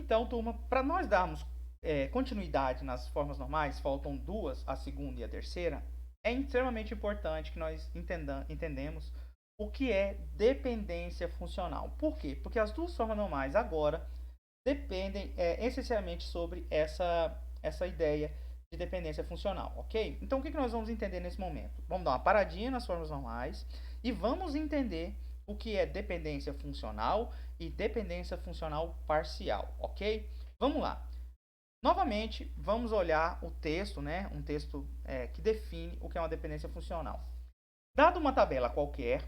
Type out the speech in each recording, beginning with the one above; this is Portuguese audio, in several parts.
Então, turma, para nós darmos continuidade nas formas normais, faltam duas, a segunda e a terceira, é extremamente importante que nós entendemos o que é dependência funcional. Por quê? Porque as duas formas normais agora dependem essencialmente sobre essa ideia de dependência funcional, ok? Então, o que nós vamos entender nesse momento? Vamos dar uma paradinha nas formas normais e vamos entender o que é dependência funcional e dependência funcional parcial, ok? Vamos lá. Novamente, vamos olhar o texto, né? Um texto que define o que é uma dependência funcional. Dado uma tabela qualquer,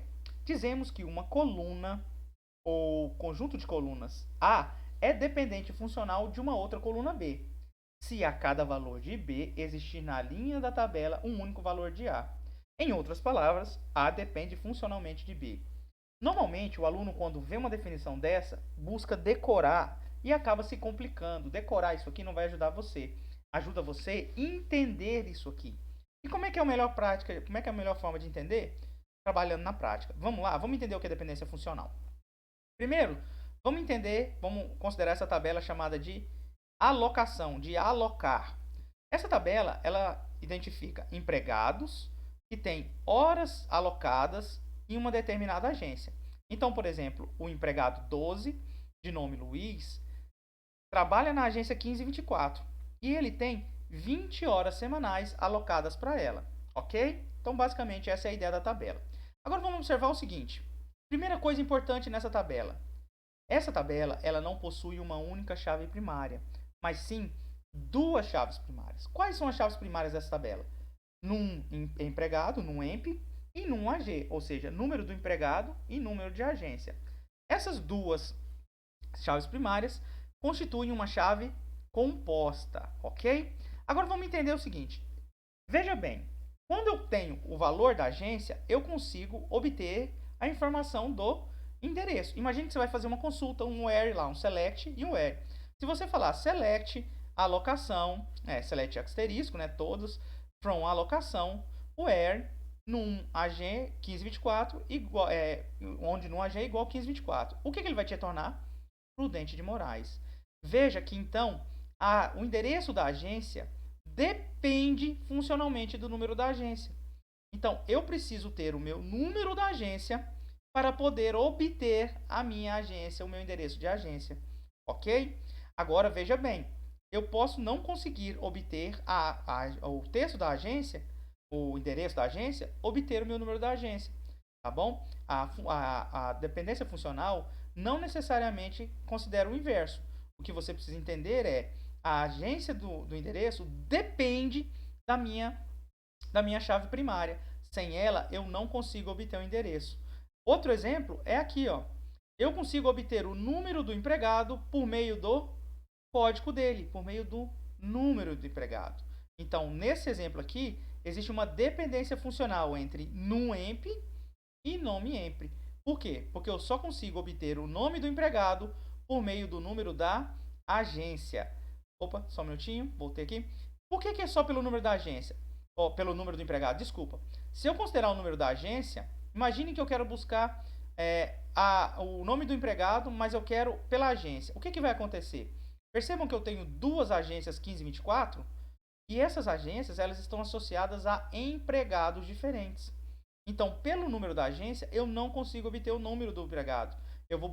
dizemos que uma coluna ou conjunto de colunas A é dependente funcional de uma outra coluna B, se a cada valor de B existir na linha da tabela um único valor de A. Em outras palavras, A depende funcionalmente de B. Normalmente, o aluno, quando vê uma definição dessa, busca decorar e acaba se complicando. Decorar isso aqui não vai ajudar você. Ajuda você a entender isso aqui. E como é que é a melhor prática? Como é que é a melhor forma de entender? Trabalhando na prática. Vamos lá, vamos entender o que é dependência funcional. Primeiro, vamos considerar essa tabela chamada de alocação, de alocar. Essa tabela, ela identifica empregados que têm horas alocadas em uma determinada agência. Então, por exemplo, o empregado 12, de nome Luiz, trabalha na agência 1524 e ele tem 20 horas semanais alocadas para ela, ok? Então, basicamente, essa é a ideia da tabela. Agora, vamos observar o seguinte. Primeira coisa importante nessa tabela. Essa tabela ela não possui uma única chave primária, mas sim duas chaves primárias. Quais são as chaves primárias dessa tabela? Num empregado, num EMP, e num AG, ou seja, número do empregado e número de agência. Essas duas chaves primárias constituem uma chave composta, ok? Agora vamos entender o seguinte. Veja bem, quando eu tenho o valor da agência, eu consigo obter a informação do endereço. Imagine que você vai fazer uma consulta, um where lá, um select e um where. Se você falar select alocação, select asterisco, né, todos, from alocação, where num AG 1524 igual, onde num AG é igual 1524. O que ele vai te retornar? Prudente de Moraes. Veja que então o endereço da agência depende funcionalmente do número da agência. Então, eu preciso ter o meu número da agência para poder obter a minha agência, o meu endereço de agência. Ok? Agora, veja bem, eu posso não conseguir obter o texto da agência, o endereço da agência, obter o meu número da agência. Tá bom? A dependência funcional não necessariamente considera o inverso. O que você precisa entender é a agência do endereço depende da minha chave primária. Sem ela, eu não consigo obter o endereço. Outro exemplo é aqui, ó. Eu consigo obter o número do empregado por meio do código dele, por meio do número do empregado. Então, nesse exemplo aqui, existe uma dependência funcional entre numEmp e nomeEmp. Por quê? Porque eu só consigo obter o nome do empregado por meio do número da agência. Opa, só um minutinho, voltei aqui. Por que é só pelo número da agência? Ou pelo número do empregado, desculpa. Se eu considerar o número da agência, imagine que eu quero buscar o nome do empregado, mas eu quero pela agência. O que vai acontecer? Percebam que eu tenho duas agências 1524 e essas agências elas estão associadas a empregados diferentes. Então, pelo número da agência, eu não consigo obter o número do empregado. Eu vou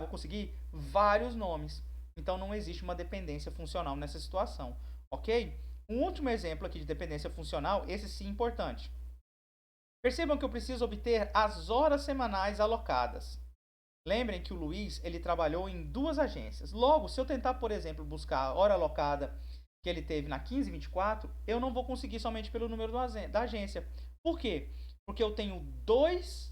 conseguir vários nomes. Então, não existe uma dependência funcional nessa situação, ok? Um último exemplo aqui de dependência funcional, esse sim importante. Percebam que eu preciso obter as horas semanais alocadas. Lembrem que o Luiz ele trabalhou em duas agências. Logo, se eu tentar, por exemplo, buscar a hora alocada que ele teve na 1524, eu não vou conseguir somente pelo número da agência. Por quê? Porque eu tenho dois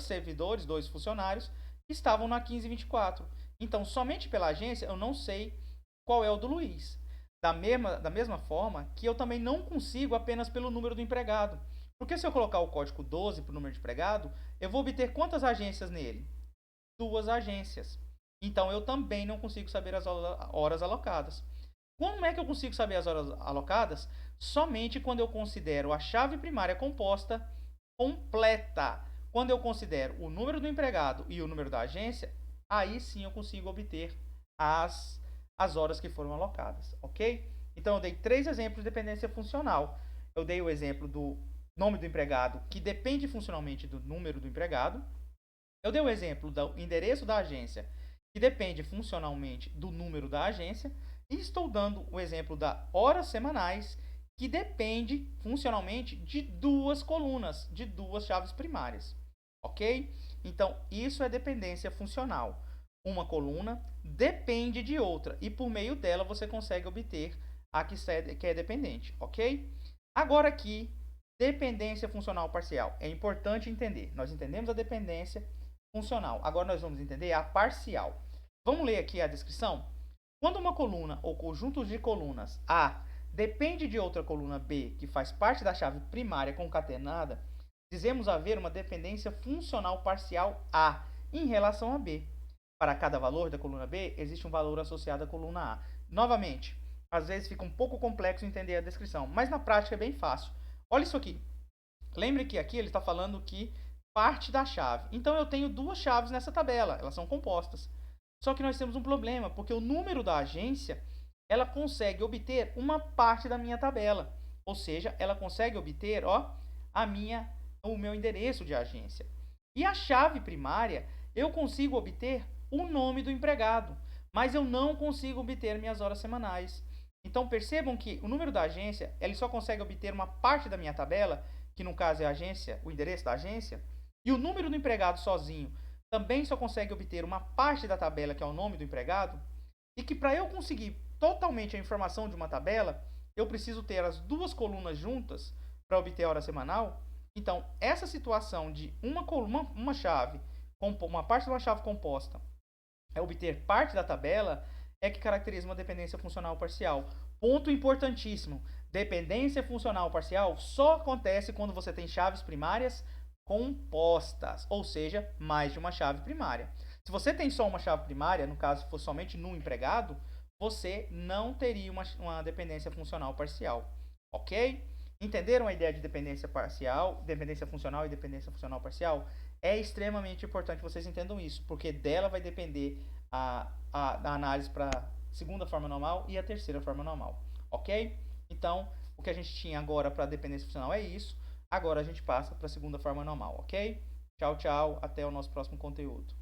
servidores, dois funcionários que estavam na 1524. Então, somente pela agência eu não sei qual é o do Luiz. Da mesma forma que eu também não consigo apenas pelo número do empregado. Porque se eu colocar o código 12 para o número de empregado, eu vou obter quantas agências nele? Duas agências. Então eu também não consigo saber as horas alocadas. Como é que eu consigo saber as horas alocadas? Somente quando eu considero a chave primária composta completa. Quando eu considero o número do empregado e o número da agência, aí sim eu consigo obter as horas que foram alocadas, ok? Então, eu dei 3 exemplos de dependência funcional. Eu dei o exemplo do nome do empregado, que depende funcionalmente do número do empregado. Eu dei o exemplo do endereço da agência, que depende funcionalmente do número da agência. E estou dando o exemplo da horas semanais, que depende funcionalmente de 2 colunas, de 2 chaves primárias. Ok? Então, isso é dependência funcional. Uma coluna depende de outra e por meio dela você consegue obter a que é dependente. Ok? Agora aqui, dependência funcional parcial. É importante entender. Nós entendemos a dependência funcional. Agora nós vamos entender a parcial. Vamos ler aqui a descrição? Quando uma coluna ou conjunto de colunas A depende de outra coluna B, que faz parte da chave primária concatenada, dizemos haver uma dependência funcional parcial A em relação a B. Para cada valor da coluna B, existe um valor associado à coluna A. Novamente, às vezes fica um pouco complexo entender a descrição, mas na prática é bem fácil. Olha isso aqui. Lembre que aqui ele está falando que parte da chave. Então eu tenho 2 chaves nessa tabela, elas são compostas. Só que nós temos um problema, porque o número da agência, ela consegue obter uma parte da minha tabela. Ou seja, ela consegue obter, o meu endereço de agência. E a chave primária, eu consigo obter o nome do empregado, mas eu não consigo obter minhas horas semanais. Então percebam que o número da agência, ele só consegue obter uma parte da minha tabela, que no caso é a agência, o endereço da agência, e o número do empregado sozinho também só consegue obter uma parte da tabela, que é o nome do empregado, e que para eu conseguir totalmente a informação de uma tabela, eu preciso ter as 2 colunas juntas para obter a hora semanal. Então, essa situação de uma chave, uma parte de uma chave composta, é obter parte da tabela, é que caracteriza uma dependência funcional parcial. Ponto importantíssimo: dependência funcional parcial só acontece quando você tem chaves primárias compostas, ou seja, mais de uma chave primária. Se você tem só uma chave primária, no caso, se for somente no empregado, você não teria uma dependência funcional parcial. Ok? Entenderam a ideia de dependência parcial, dependência funcional e dependência funcional parcial? É extremamente importante vocês entendam isso, porque dela vai depender a análise para a segunda forma normal e a terceira forma normal. Ok? Então, o que a gente tinha agora para dependência funcional é isso. Agora a gente passa para a segunda forma normal, ok? Tchau, tchau. Até o nosso próximo conteúdo.